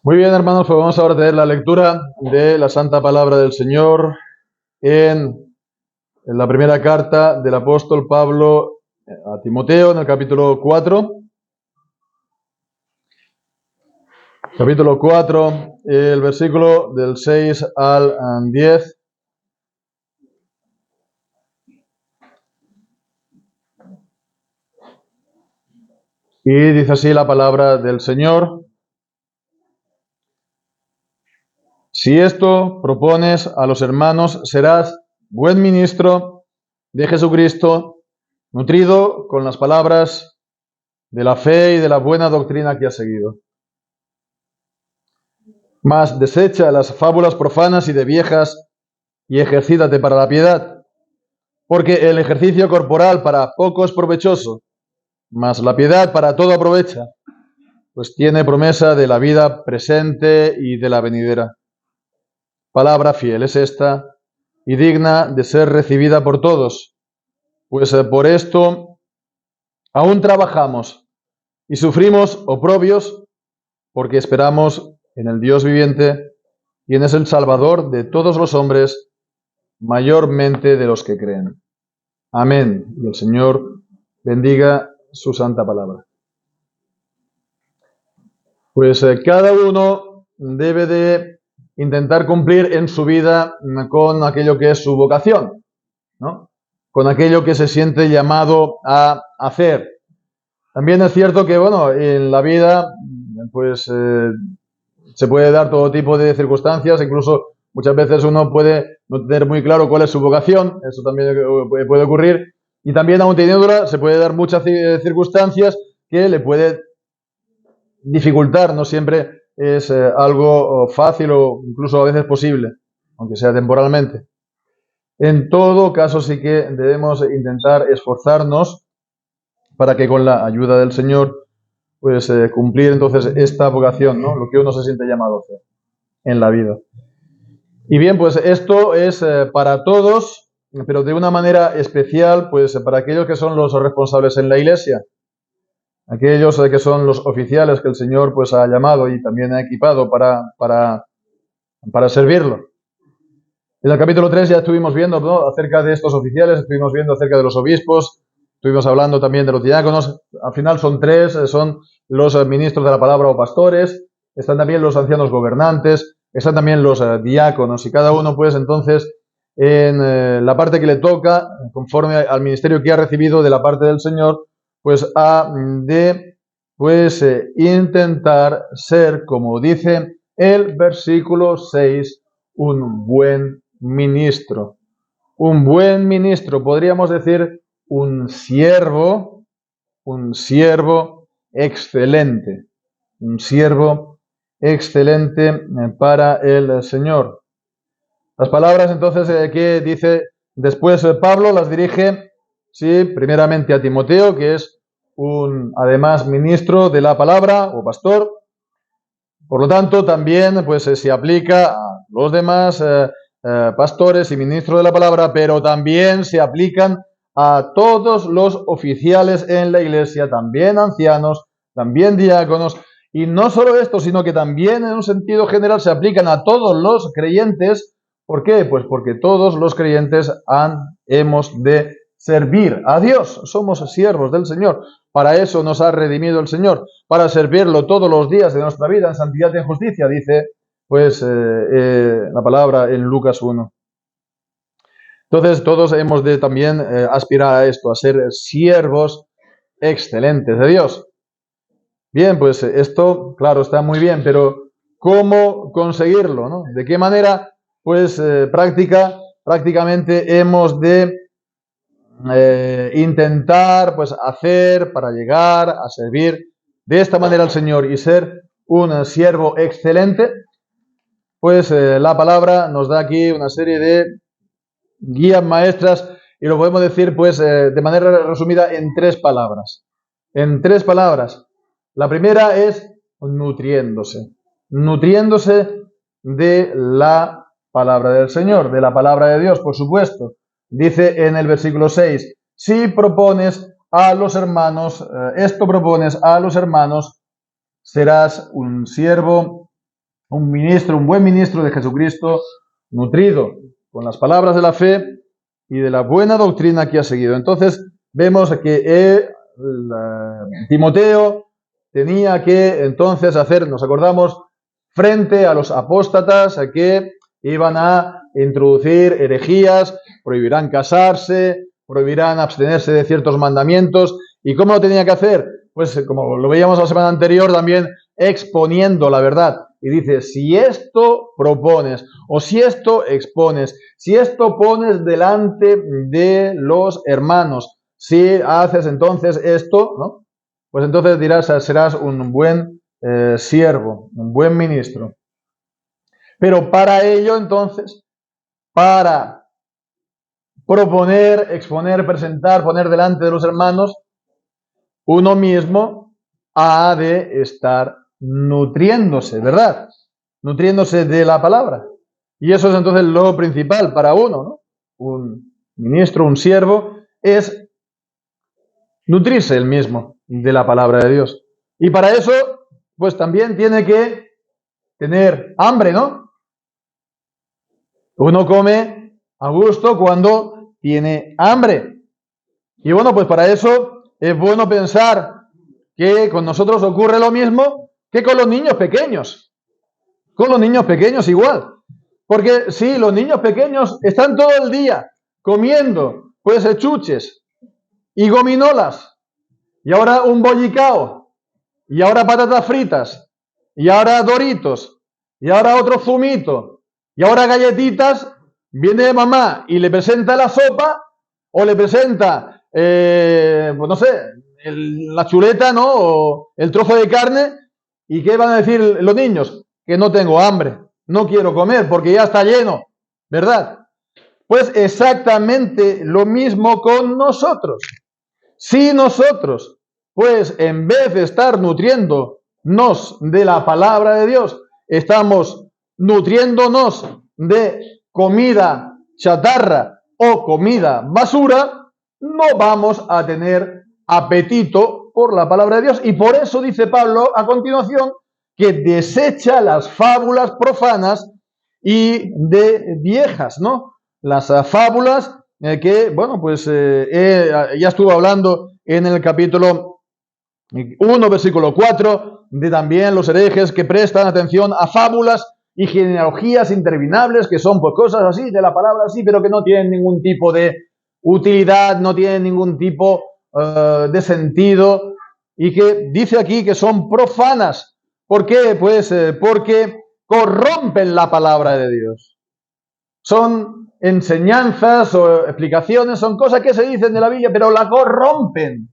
Muy bien, hermanos, pues vamos ahora a tener la lectura de la Santa Palabra del Señor en la primera carta del apóstol Pablo a Timoteo, en el capítulo 4. Capítulo 4, el versículo del 6 al 10. Y dice así la palabra del Señor. Si esto propones a los hermanos, serás buen ministro de Jesucristo, nutrido con las palabras de la fe y de la buena doctrina que has seguido. Mas desecha las fábulas profanas y de viejas y ejercítate para la piedad, porque el ejercicio corporal para poco es provechoso, mas la piedad para todo aprovecha, pues tiene promesa de la vida presente y de la venidera. Palabra fiel es esta y digna de ser recibida por todos, pues por esto aún trabajamos y sufrimos oprobios, porque esperamos en el Dios viviente, quien es el Salvador de todos los hombres, mayormente de los que creen. Amén. Y el Señor bendiga su santa palabra. Pues cada uno debe de intentar cumplir en su vida con aquello que es su vocación, ¿no? Con aquello que se siente llamado a hacer. También es cierto que, bueno, en la vida, pues se puede dar todo tipo de circunstancias, incluso muchas veces uno puede no tener muy claro cuál es su vocación, eso también puede ocurrir, y también aun teniéndola se puede dar muchas circunstancias que le puede dificultar, no siempre es algo fácil o incluso a veces posible, aunque sea temporalmente. En todo caso sí que debemos intentar esforzarnos para que con la ayuda del Señor pues cumplir entonces esta vocación, ¿no? Lo que uno se siente llamado a hacer en la vida. Y bien, pues esto es para todos, pero de una manera especial, pues para aquellos que son los responsables en la Iglesia, aquellos que son los oficiales que el Señor pues ha llamado y también ha equipado para servirlo. En el capítulo 3 ya estuvimos viendo, ¿no?, acerca de estos oficiales, estuvimos viendo acerca de los obispos, estuvimos hablando también de los diáconos. Al final son tres, son los ministros de la palabra o pastores, están también los ancianos gobernantes, están también los diáconos, y cada uno pues entonces en la parte que le toca, conforme al ministerio que ha recibido de la parte del Señor, pues ha de pues intentar ser, como dice el versículo 6, un buen ministro. Un buen ministro, podríamos decir un siervo excelente. Un siervo excelente para el Señor. Las palabras entonces que dice después Pablo las dirige, sí, primeramente a Timoteo, que es un, además, ministro de la palabra o pastor. Por lo tanto, también pues se aplica a los demás pastores y ministros de la palabra, pero también se aplican a todos los oficiales en la iglesia, también ancianos, también diáconos, y no solo esto, sino que también en un sentido general se aplican a todos los creyentes. ¿Por qué? Pues porque todos los creyentes hemos de servir a Dios, somos siervos del Señor. Para eso nos ha redimido el Señor, para servirlo todos los días de nuestra vida en santidad y en justicia, dice pues la palabra en Lucas 1. Entonces todos hemos de también aspirar a esto, a ser siervos excelentes de Dios. Bien, pues esto, claro, está muy bien, pero ¿cómo conseguirlo, no? ¿De qué manera? Pues prácticamente hemos de intentar pues hacer para llegar a servir de esta manera al Señor y ser un siervo excelente. Pues la palabra nos da aquí una serie de guías maestras y lo podemos decir pues de manera resumida en tres palabras. En tres palabras. La primera es nutriéndose. Nutriéndose de la palabra del Señor, de la palabra de Dios, por supuesto. Dice en el versículo 6, si propones a los hermanos, esto propones a los hermanos, serás un siervo un ministro, un buen ministro de Jesucristo, nutrido con las palabras de la fe y de la buena doctrina que ha seguido. Entonces, vemos que Timoteo tenía que entonces hacer, nos acordamos, frente a los apóstatas que iban a introducir herejías, prohibirán casarse, prohibirán abstenerse de ciertos mandamientos. ¿Y cómo lo tenía que hacer? Pues como lo veíamos la semana anterior, también exponiendo la verdad. Y dice, si esto propones, o si esto expones, si esto pones delante de los hermanos, si haces entonces esto, ¿no? Pues entonces dirás, serás un buen siervo, un buen ministro. Pero para ello, entonces, para proponer, exponer, presentar, poner delante de los hermanos, uno mismo ha de estar nutriéndose, ¿verdad? Nutriéndose de la palabra. Y eso es entonces lo principal para uno, ¿no? Un ministro, un siervo, es nutrirse él mismo de la palabra de Dios. Y para eso, pues también tiene que tener hambre, ¿no? Uno come a gusto cuando tiene hambre. Y bueno, pues para eso es bueno pensar que con nosotros ocurre lo mismo que con los niños pequeños. Con los niños pequeños igual. Porque sí, los niños pequeños están todo el día comiendo, pues, chuches y gominolas. Y ahora un bollicao. Y ahora patatas fritas. Y ahora Doritos. Y ahora otro zumito. Y ahora galletitas. Viene mamá y le presenta la sopa o le presenta, pues no sé, la chuleta, ¿no? O el trozo de carne. ¿Y qué van a decir los niños? Que no tengo hambre, no quiero comer porque ya está lleno, ¿verdad? Pues exactamente lo mismo con nosotros. Si nosotros, pues en vez de estar nutriéndonos de la palabra de Dios, estamos nutriéndonos de comida chatarra o comida basura, no vamos a tener apetito por la palabra de Dios. Y por eso dice Pablo a continuación que desecha las fábulas profanas y de viejas, ¿no? Las fábulas que, bueno, pues ya estuvo hablando en el capítulo 1, versículo 4, de también los herejes que prestan atención a fábulas y genealogías interminables, que son pues cosas así, de la palabra así, pero que no tienen ningún tipo de utilidad, no tienen ningún tipo de sentido, y que dice aquí que son profanas. ¿Por qué? Pues porque corrompen la palabra de Dios. Son enseñanzas o explicaciones, son cosas que se dicen de la Biblia, pero la corrompen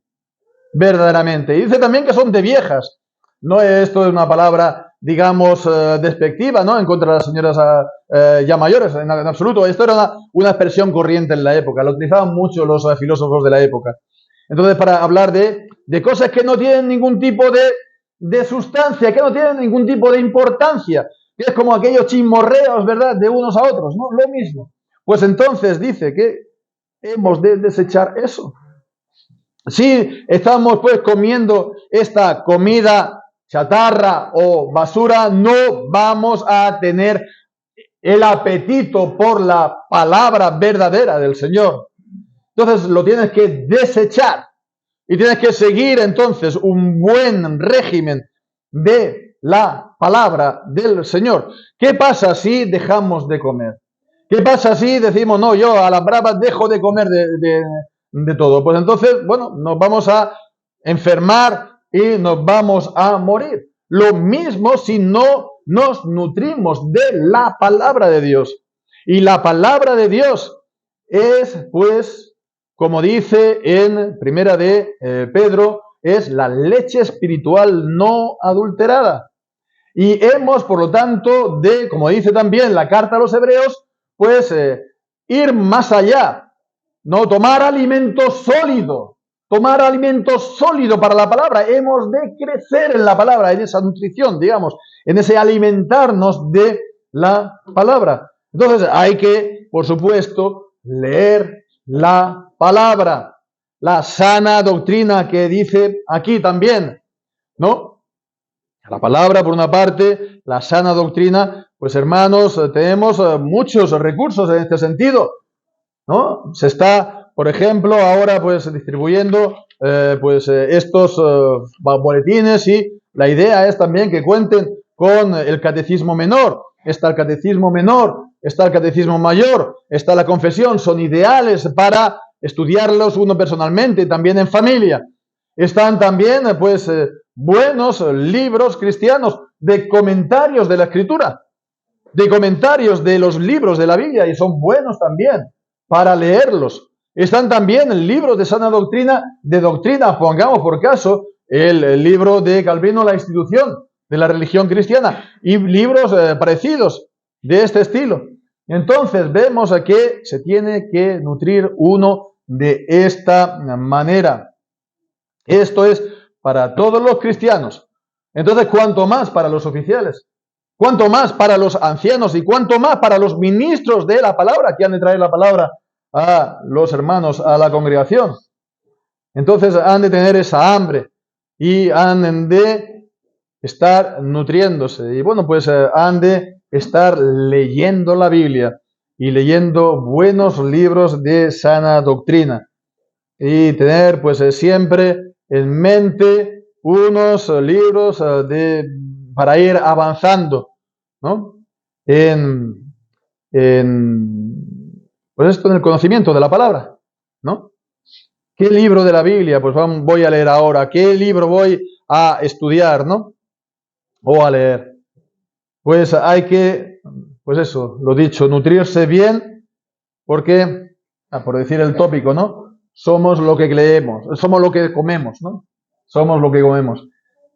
verdaderamente. Y dice también que son de viejas. No es esto una palabra, digamos, despectiva, ¿no? En contra de las señoras ya mayores, en absoluto. Esto era una expresión corriente en la época, lo utilizaban mucho los filósofos de la época. Entonces, para hablar de cosas que no tienen ningún tipo de sustancia, que no tienen ningún tipo de importancia, que es como aquellos chismorreos, ¿verdad?, de unos a otros, ¿no? Lo mismo. Pues entonces dice que hemos de desechar eso. Si estamos pues comiendo esta comida chatarra o basura, no vamos a tener el apetito por la palabra verdadera del Señor. Entonces lo tienes que desechar y tienes que seguir entonces un buen régimen de la palabra del Señor. ¿Qué pasa si dejamos de comer? ¿Qué pasa si decimos, no, yo a las bravas dejo de comer de todo? Pues entonces, bueno, nos vamos a enfermar y nos vamos a morir. Lo mismo si no nos nutrimos de la palabra de Dios. Y la palabra de Dios es, pues, como dice en primera de Pedro, es la leche espiritual no adulterada. Y hemos, por lo tanto, de, como dice también la carta a los hebreos, pues ir más allá, no tomar alimento sólido para la palabra. Hemos de crecer en la palabra, en esa nutrición, digamos, en ese alimentarnos de la palabra. Entonces hay que, por supuesto, leer la palabra, la sana doctrina que dice aquí también, ¿no? La palabra, por una parte, la sana doctrina, pues hermanos, tenemos muchos recursos en este sentido, ¿no? Se está, por ejemplo, ahora pues distribuyendo estos boletines, y la idea es también que cuenten con el catecismo menor. Está el catecismo menor, está el catecismo mayor, está la confesión. Son ideales para estudiarlos uno personalmente y también en familia. Están también buenos libros cristianos de comentarios de la Escritura, de comentarios de los libros de la Biblia, y son buenos también para leerlos. Están también libros de sana doctrina, pongamos por caso el libro de Calvino, La institución de la religión cristiana, y libros parecidos de este estilo. Entonces vemos que se tiene que nutrir uno de esta manera. Esto es para todos los cristianos. Entonces, cuanto más para los oficiales, cuanto más para los ancianos, y cuanto más para los ministros de la palabra, que han de traer la palabra a los hermanos, a la congregación. Entonces han de tener esa hambre y han de estar nutriéndose. Y bueno, pues han de estar leyendo la Biblia y leyendo buenos libros de sana doctrina. Y tener pues siempre en mente unos libros para ir avanzando, ¿no? Pues esto, en el conocimiento de la palabra, ¿no? ¿Qué libro de la Biblia pues voy a leer ahora? ¿Qué libro voy a estudiar, ¿no? O a leer. Pues hay que, pues eso, lo dicho, nutrirse bien, porque, por decir el tópico, ¿no? Somos lo que leemos, somos lo que comemos, ¿no? Somos lo que comemos.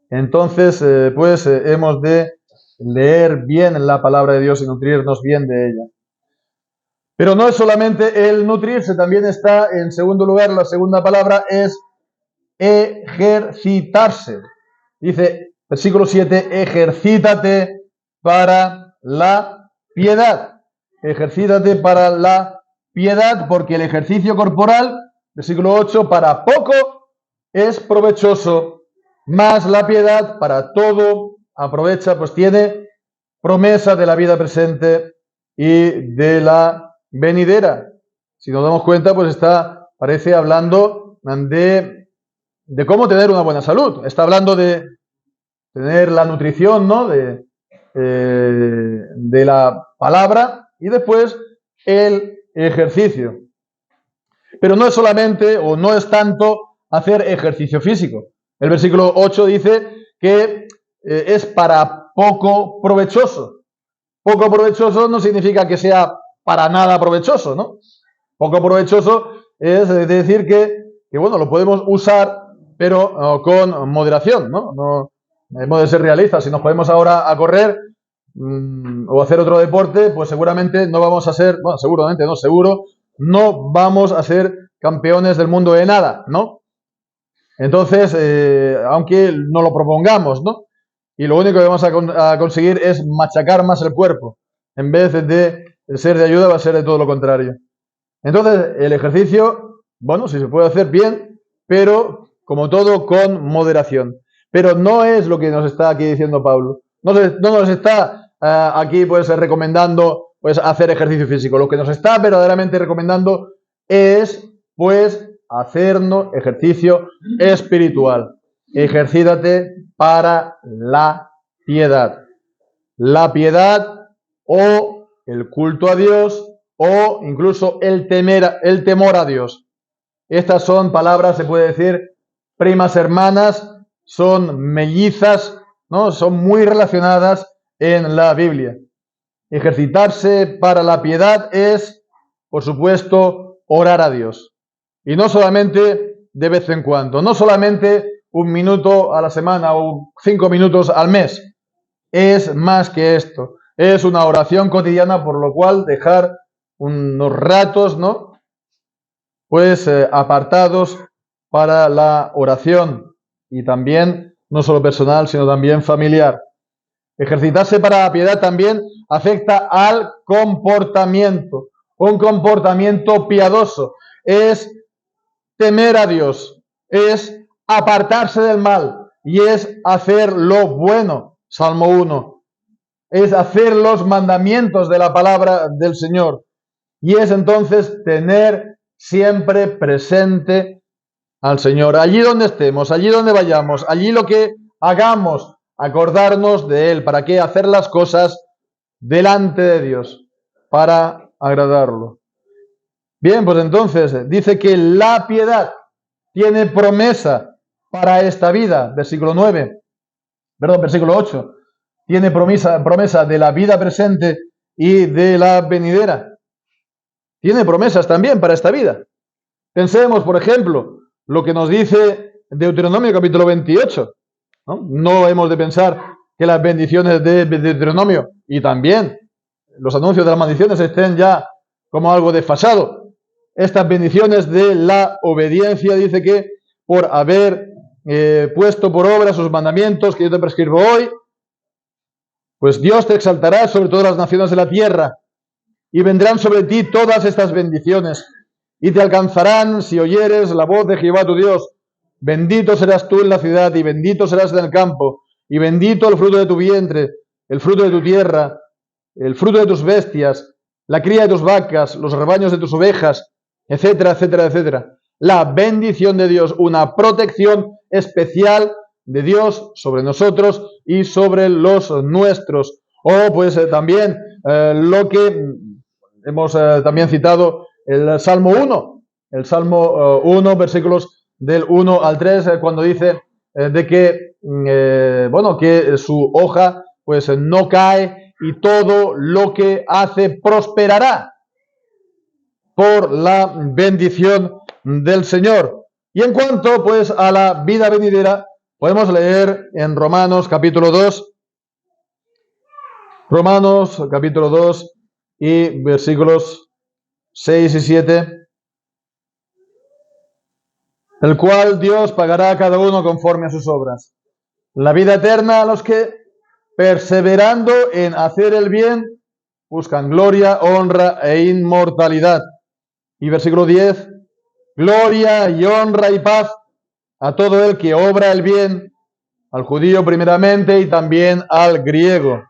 Entonces, hemos de leer bien la palabra de Dios y nutrirnos bien de ella. Pero no es solamente el nutrirse, también está, en segundo lugar, la segunda palabra es ejercitarse. Dice, versículo 7, ejercítate para la piedad. Ejercítate para la piedad, porque el ejercicio corporal, versículo 8, para poco es provechoso, mas la piedad para todo aprovecha, pues tiene promesa de la vida presente y de la venidera. Si nos damos cuenta, pues parece hablando de cómo tener una buena salud. Está hablando de tener la nutrición, ¿no? De la palabra, y después el ejercicio. Pero no es solamente, o no es tanto, hacer ejercicio físico. El versículo 8 dice que es para poco provechoso. Poco provechoso no significa que sea para nada provechoso, ¿no? Poco provechoso es decir que bueno, lo podemos usar, pero con moderación, ¿no? No hemos de ser realistas. Si nos podemos ahora a correr o hacer otro deporte, pues seguramente no vamos a ser, bueno, seguramente no, seguro, no vamos a ser campeones del mundo de nada, ¿no? Entonces, aunque no lo propongamos, ¿no? Y lo único que vamos a conseguir es machacar más el cuerpo. En vez de ser de ayuda, va a ser de todo lo contrario. Entonces, el ejercicio, bueno, si se puede hacer bien, pero como todo, con moderación. Pero no es lo que nos está aquí diciendo Pablo. No nos está aquí pues recomendando pues hacer ejercicio físico. Lo que nos está verdaderamente recomendando es pues hacernos ejercicio espiritual. Ejercítate para la piedad. La piedad o el culto a Dios o incluso el temor a Dios. Estas son palabras, se puede decir, primas hermanas, son mellizas, ¿no? Son muy relacionadas en la Biblia. Ejercitarse para la piedad es, por supuesto, orar a Dios. Y no solamente de vez en cuando, no solamente 1 minuto a la semana o 5 minutos al mes. Es más que esto. Es una oración cotidiana, por lo cual dejar unos ratos, ¿no? Pues apartados para la oración, y también no solo personal, sino también familiar. Ejercitarse para la piedad también afecta al comportamiento. Un comportamiento piadoso es temer a Dios, es apartarse del mal y es hacer lo bueno. Salmo 1. Es hacer los mandamientos de la palabra del Señor. Y es entonces tener siempre presente al Señor. Allí donde estemos, allí donde vayamos, allí lo que hagamos, acordarnos de Él. ¿Para qué? Hacer las cosas delante de Dios, para agradarlo. Bien, pues entonces dice que la piedad tiene promesa para esta vida, versículo 8. Tiene promesa de la vida presente y de la venidera. Tiene promesas también para esta vida. Pensemos, por ejemplo, lo que nos dice Deuteronomio capítulo 28. No hemos de pensar que las bendiciones de Deuteronomio y también los anuncios de las maldiciones estén ya como algo desfasado. Estas bendiciones de la obediencia, dice que por haber puesto por obra sus mandamientos que yo te prescribo hoy, pues Dios te exaltará sobre todas las naciones de la tierra y vendrán sobre ti todas estas bendiciones y te alcanzarán si oyeres la voz de Jehová tu Dios. Bendito serás tú en la ciudad y bendito serás en el campo y bendito el fruto de tu vientre, el fruto de tu tierra, el fruto de tus bestias, la cría de tus vacas, los rebaños de tus ovejas, etcétera, etcétera, etcétera. La bendición de Dios, una protección especial de Dios sobre nosotros y sobre los nuestros. O pues también lo que hemos también citado, el Salmo 1. El Salmo 1, versículos del 1 al 3, cuando dice de que, que su hoja pues no cae y todo lo que hace prosperará por la bendición del Señor. Y en cuanto pues a la vida venidera, podemos leer en Romanos capítulo 2, Romanos capítulo 2 y versículos 6 y 7, el cual Dios pagará a cada uno conforme a sus obras. La vida eterna a los que, perseverando en hacer el bien, buscan gloria, honra e inmortalidad. Y versículo 10, gloria y honra y paz a todo el que obra el bien, al judío primeramente y también al griego.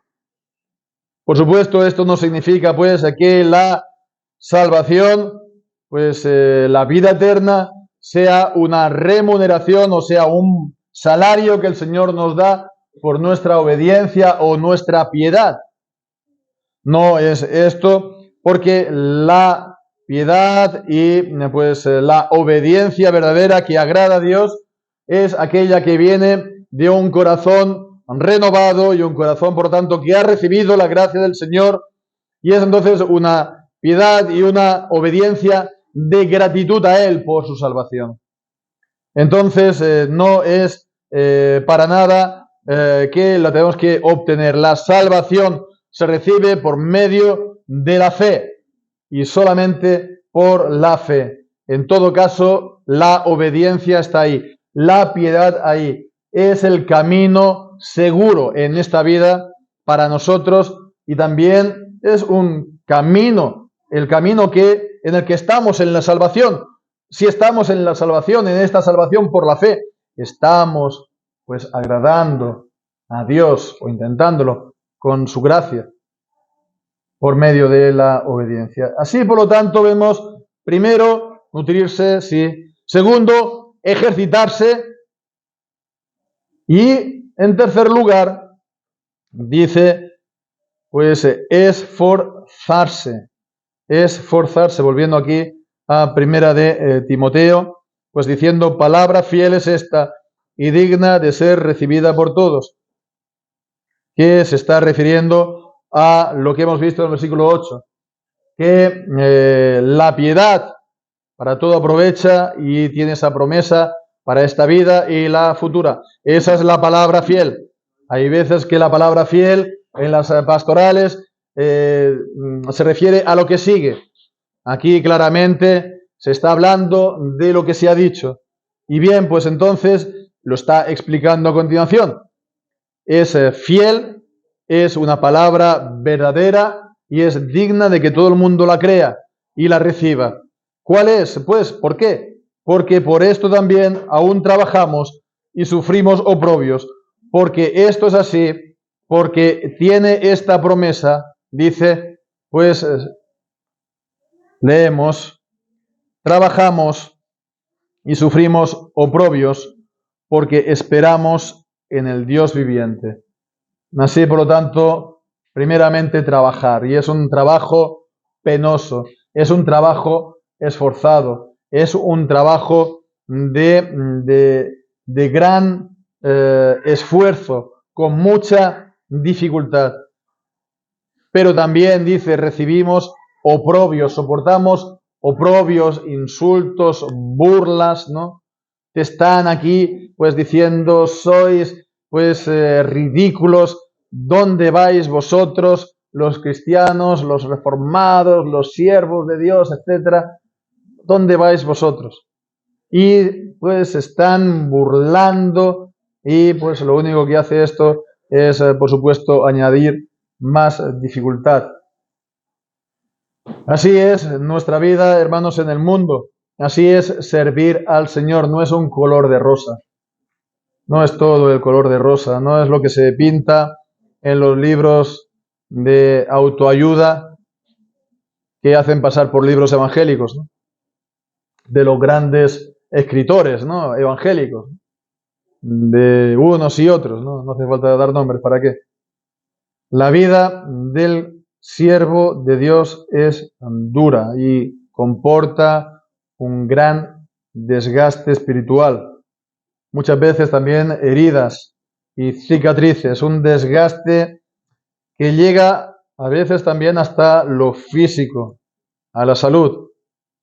Por supuesto, esto no significa pues que la salvación, pues la vida eterna, sea una remuneración o sea un salario que el Señor nos da por nuestra obediencia o nuestra piedad. No es esto, porque la piedad y pues la obediencia verdadera que agrada a Dios es aquella que viene de un corazón renovado y un corazón, por tanto, que ha recibido la gracia del Señor, y es entonces una piedad y una obediencia de gratitud a Él por su salvación. Entonces, no es para nada que la tenemos que obtener. La salvación se recibe por medio de la fe y solamente por la fe. En todo caso, la obediencia está ahí, la piedad ahí. Es el camino seguro en esta vida para nosotros y también es un camino, el camino en el que estamos en la salvación. Si estamos en la salvación, en esta salvación por la fe, estamos pues agradando a Dios o intentándolo con su gracia por medio de la obediencia. Así, por lo tanto, vemos primero nutrirse, sí. Segundo, ejercitarse. Y en tercer lugar, dice, pues esforzarse. Esforzarse, volviendo aquí a primera de Timoteo, pues diciendo, palabra fiel es esta y digna de ser recibida por todos. Que se está refiriendo a lo que hemos visto en el versículo 8, que la piedad para todo aprovecha y tiene esa promesa para esta vida y la futura. Esa es la palabra fiel. Hay veces que la palabra fiel en las pastorales se refiere a lo que sigue. Aquí claramente se está hablando de lo que se ha dicho. Y bien, pues entonces lo está explicando a continuación. Es fiel, es una palabra verdadera y es digna de que todo el mundo la crea y la reciba. ¿Cuál es? Pues, ¿por qué? Porque por esto también aún trabajamos y sufrimos oprobios, porque esto es así, porque tiene esta promesa, dice, pues leemos, trabajamos y sufrimos oprobios, porque esperamos en el Dios viviente. Así, por lo tanto, primeramente trabajar, y es un trabajo penoso, es un trabajo esforzado, es un trabajo de gran esfuerzo, con mucha dificultad. Pero también dice, recibimos oprobios, soportamos oprobios, insultos, burlas, ¿no? Te están aquí pues diciendo, sois pues ridículos, ¿dónde vais vosotros, los cristianos, los reformados, los siervos de Dios, etcétera? ¿Dónde vais vosotros? Y pues están burlando y pues lo único que hace esto es, por supuesto, añadir más dificultad. Así es nuestra vida, hermanos, en el mundo. Así es servir al Señor. No es un color de rosa. No es todo el color de rosa. No es lo que se pinta en los libros de autoayuda que hacen pasar por libros evangélicos, ¿no? De los grandes escritores, ¿no? Evangélicos. De unos y otros, ¿no? No hace falta dar nombres, ¿para qué? La vida del siervo de Dios es dura y comporta un gran desgaste espiritual. Muchas veces también heridas y cicatrices, un desgaste que llega a veces también hasta lo físico, a la salud.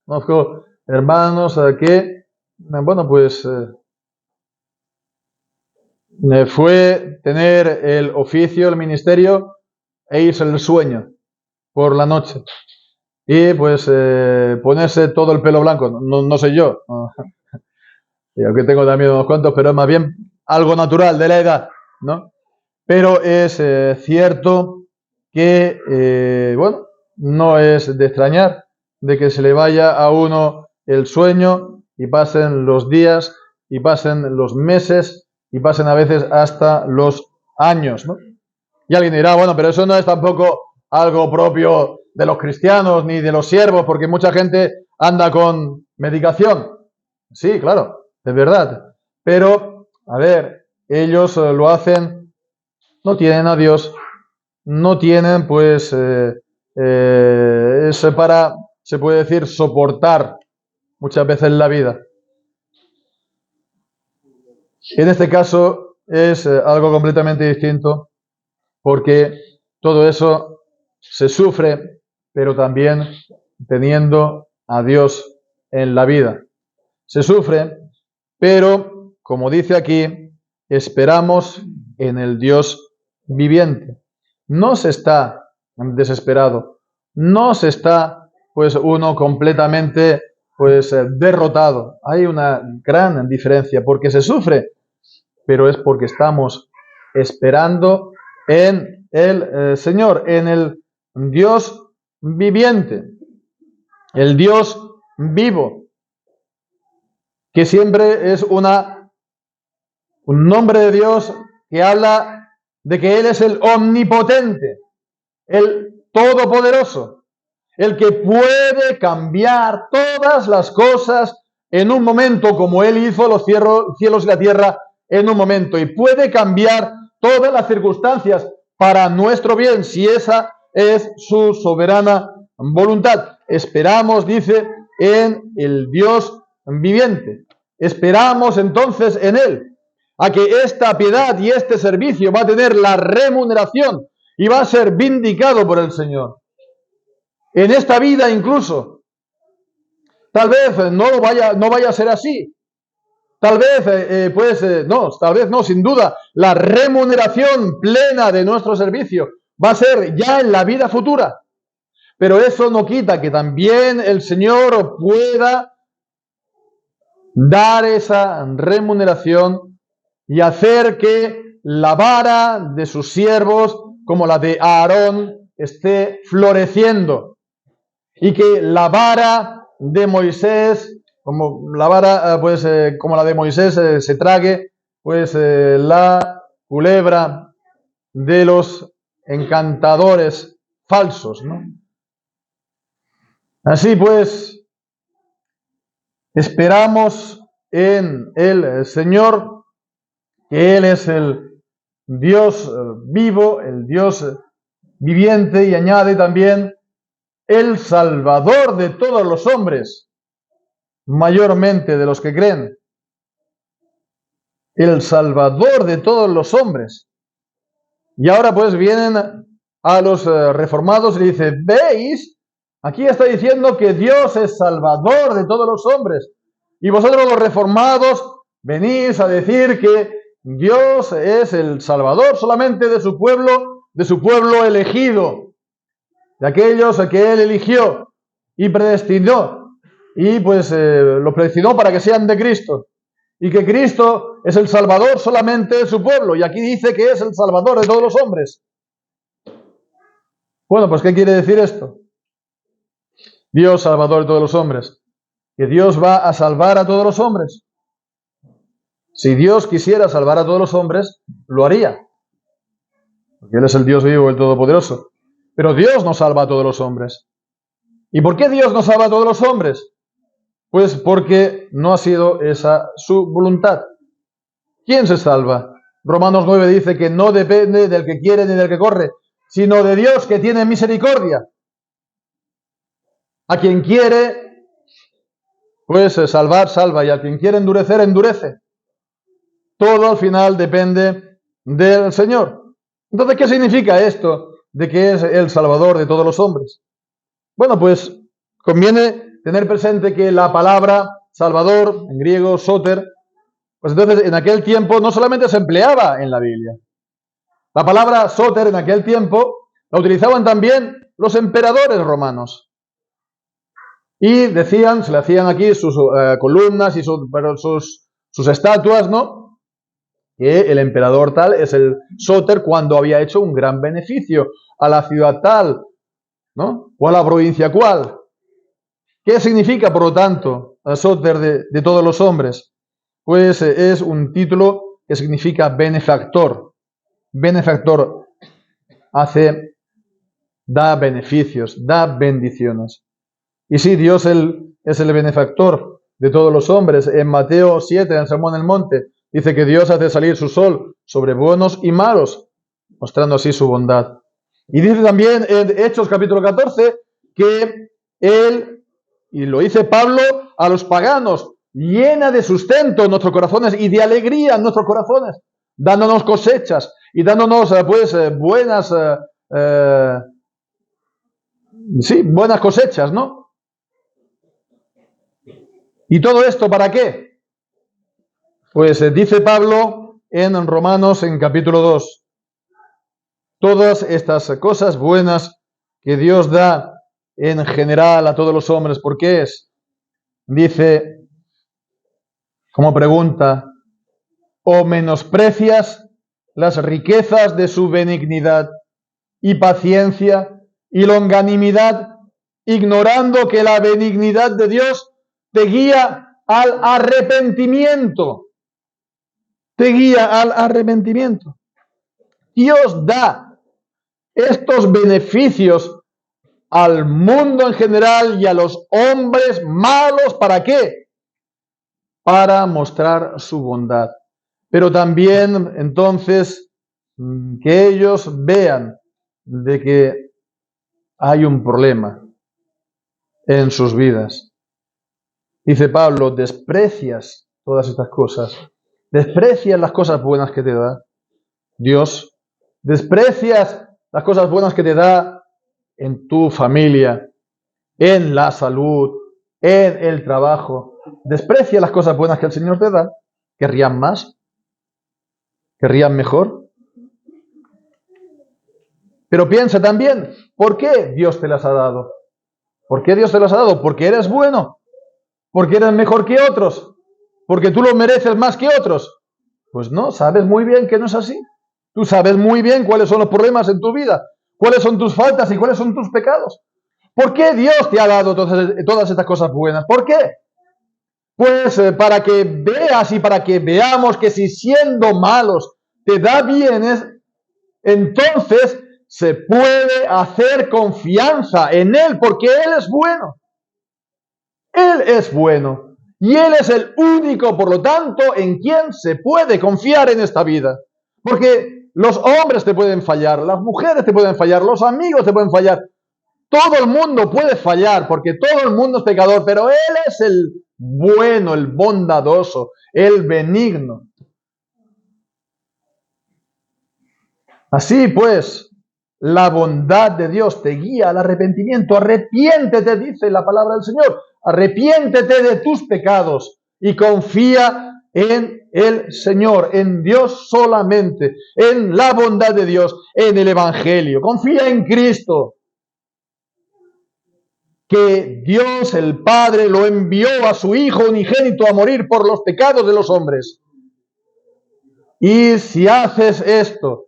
Conozco hermanos que, bueno, pues fue tener el oficio, el ministerio e irse el sueño por la noche. Y pues ponerse todo el pelo blanco, no sé yo. Y aunque tengo también unos cuantos, pero es más bien algo natural de la edad, ¿no? Pero es cierto que, bueno, no es de extrañar de que se le vaya a uno el sueño y pasen los días y pasen los meses y pasen a veces hasta los años, ¿no? Y alguien dirá, bueno, pero eso no es tampoco algo propio de los cristianos ni de los siervos, porque mucha gente anda con medicación. Sí, claro, es verdad. Pero, a ver, ellos lo hacen, no tienen a Dios, no tienen, pues, eso para, se puede decir, soportar muchas veces la vida. En este caso es algo completamente distinto, porque todo eso se sufre, pero también teniendo a Dios en la vida. Se sufre, pero, como dice aquí, esperamos en el Dios viviente. No se está desesperado, no se está, pues, uno completamente, pues, derrotado. Hay una gran diferencia, porque se sufre, pero es porque estamos esperando en el Señor, en el Dios viviente, el Dios vivo, que siempre es un nombre de Dios que habla de que Él es el omnipotente, el todopoderoso, el que puede cambiar todas las cosas en un momento, como Él hizo los cielos y la tierra en un momento, y puede cambiar todas las circunstancias para nuestro bien, si esa es su soberana voluntad. Esperamos, dice, en el Dios viviente. Esperamos entonces en Él, a que esta piedad y este servicio va a tener la remuneración y va a ser vindicado por el Señor. En esta vida incluso. Tal vez no vaya a ser así. Tal vez, tal vez no, sin duda, la remuneración plena de nuestro servicio va a ser ya en la vida futura. Pero eso no quita que también el Señor pueda dar esa remuneración y hacer que la vara de sus siervos, como la de Aarón, esté floreciendo. Y que la vara de Moisés, como la vara, como la de Moisés, se trague pues la culebra de los encantadores falsos, ¿no? Así pues, esperamos en el Señor, que Él es el Dios vivo, el Dios viviente, y añade también el Salvador de todos los hombres, mayormente de los que creen. El Salvador de todos los hombres. Y ahora pues vienen a los reformados y dice, ¿veis? Aquí está diciendo que Dios es Salvador de todos los hombres. Y vosotros los reformados venís a decir que Dios es el Salvador solamente de su pueblo elegido, de aquellos a que Él eligió y predestinó. Y pues lo predestinó para que sean de Cristo. Y que Cristo es el Salvador solamente de su pueblo. Y aquí dice que es el Salvador de todos los hombres. Bueno, pues ¿qué quiere decir esto? Dios Salvador de todos los hombres. Que Dios va a salvar a todos los hombres. Si Dios quisiera salvar a todos los hombres, lo haría. Porque Él es el Dios vivo, el Todopoderoso. Pero Dios no salva a todos los hombres. ¿Y por qué Dios no salva a todos los hombres? Pues porque no ha sido esa su voluntad. ¿Quién se salva? Romanos 9 dice que no depende del que quiere ni del que corre, sino de Dios que tiene misericordia. A quien quiere, pues salvar, salva, y a quien quiere endurecer, endurece. Todo al final depende del Señor. Entonces, ¿qué significa esto de que es el Salvador de todos los hombres? Bueno, pues conviene tener presente que la palabra Salvador, en griego, soter, pues entonces en aquel tiempo no solamente se empleaba en la Biblia. La palabra soter en aquel tiempo la utilizaban también los emperadores romanos. Y decían, se le hacían aquí sus columnas y sus estatuas, ¿no? Que el emperador tal es el soter cuando había hecho un gran beneficio a la ciudad tal, ¿no? O a la provincia cual. ¿Qué significa, por lo tanto, el soter de todos los hombres? Pues es un título que significa benefactor. Benefactor da beneficios, da bendiciones. Y sí, Dios es el benefactor de todos los hombres. En Mateo 7, en el Sermón del Monte, dice que Dios hace salir su sol sobre buenos y malos, mostrando así su bondad. Y dice también en Hechos capítulo 14 que Él, y lo dice Pablo a los paganos, llena de sustento en nuestros corazones y de alegría en nuestros corazones, dándonos cosechas y dándonos buenas cosechas, ¿no? ¿Y todo esto para qué? Pues dice Pablo en Romanos en capítulo 2, todas estas cosas buenas que Dios da en general a todos los hombres, ¿por qué es? Dice, como pregunta, ¿o menosprecias las riquezas de su benignidad y paciencia y longanimidad, ignorando que la benignidad de Dios te guía al arrepentimiento? Te guía al arrepentimiento. Dios da estos beneficios al mundo en general y a los hombres malos, ¿para qué? Para mostrar su bondad. Pero también, entonces, que ellos vean de que hay un problema en sus vidas. Dice Pablo, desprecias todas estas cosas. Desprecias las cosas buenas que te da Dios. Desprecias las cosas buenas que te da en tu familia, en la salud, en el trabajo. Desprecias las cosas buenas que el Señor te da. ¿Querrían más? ¿Querrían mejor? Pero piensa también, ¿por qué Dios te las ha dado? ¿Por qué Dios te las ha dado? Porque eres bueno. Porque eres mejor que otros. Porque tú lo mereces más que otros. Pues no, sabes muy bien que no es así. Tú sabes muy bien cuáles son los problemas en tu vida, cuáles son tus faltas y cuáles son tus pecados. ¿Por qué Dios te ha dado todas estas cosas buenas? ¿Por qué? pues para que veas y para que veamos que si siendo malos te da bienes, entonces se puede hacer confianza en Él, porque Él es bueno. Él es bueno. Y Él es el único, por lo tanto, en quien se puede confiar en esta vida. Porque los hombres te pueden fallar, las mujeres te pueden fallar, los amigos te pueden fallar. Todo el mundo puede fallar, porque todo el mundo es pecador, pero Él es el bueno, el bondadoso, el benigno. Así pues, la bondad de Dios te guía al arrepentimiento. Arrepiéntete, dice la palabra del Señor. Arrepiéntete de tus pecados y confía en el Señor, en Dios solamente, en la bondad de Dios, en el Evangelio. Confía en Cristo, que Dios el Padre lo envió a su Hijo unigénito a morir por los pecados de los hombres. Y si haces esto,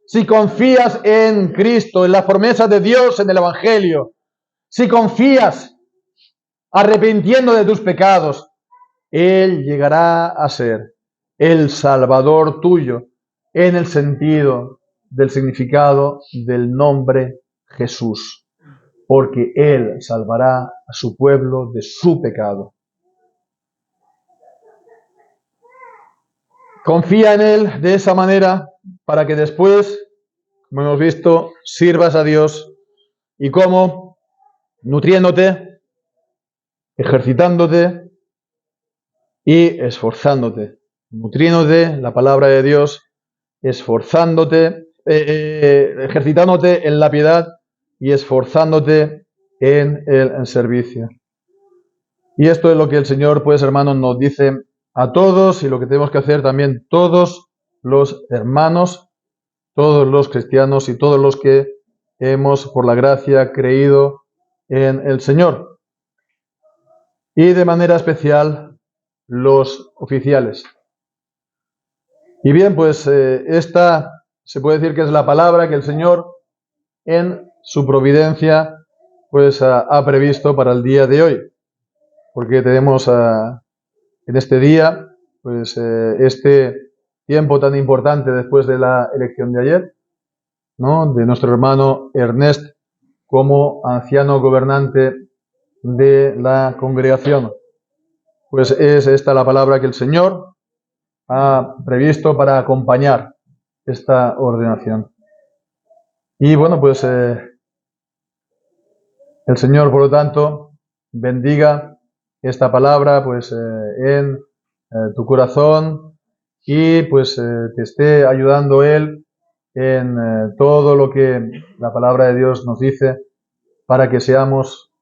si confías en Cristo, en las promesas de Dios, en el Evangelio, si confías arrepintiendo de tus pecados, Él llegará a ser el Salvador tuyo en el sentido del significado del nombre Jesús, porque Él salvará a su pueblo de su pecado. Confía en Él de esa manera para que después, como hemos visto, sirvas a Dios. ¿Y cómo? Nutriéndote, ejercitándote y esforzándote. Nutriéndote, la palabra de Dios, esforzándote, ejercitándote en la piedad y esforzándote en el servicio. Y esto es lo que el Señor, pues, hermanos, nos dice a todos, y lo que tenemos que hacer también todos los hermanos, todos los cristianos y todos los que hemos, por la gracia, creído en el Señor. Y de manera especial, los oficiales. Y bien, pues esta se puede decir que es la palabra que el Señor, en su providencia, pues ha previsto para el día de hoy. Porque tenemos en este día, pues este tiempo tan importante después de la elección de ayer, ¿no?, de nuestro hermano Ernest como anciano gobernante de la congregación. Pues es esta la palabra que el Señor ha previsto para acompañar esta ordenación. Y bueno, pues el Señor, por lo tanto, bendiga esta palabra pues en tu corazón y pues te esté ayudando Él en todo lo que la palabra de Dios nos dice para que seamos,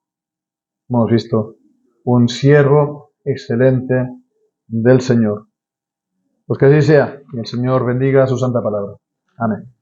como hemos visto, un siervo excelente del Señor. Pues que así sea, y el Señor bendiga su santa palabra. Amén.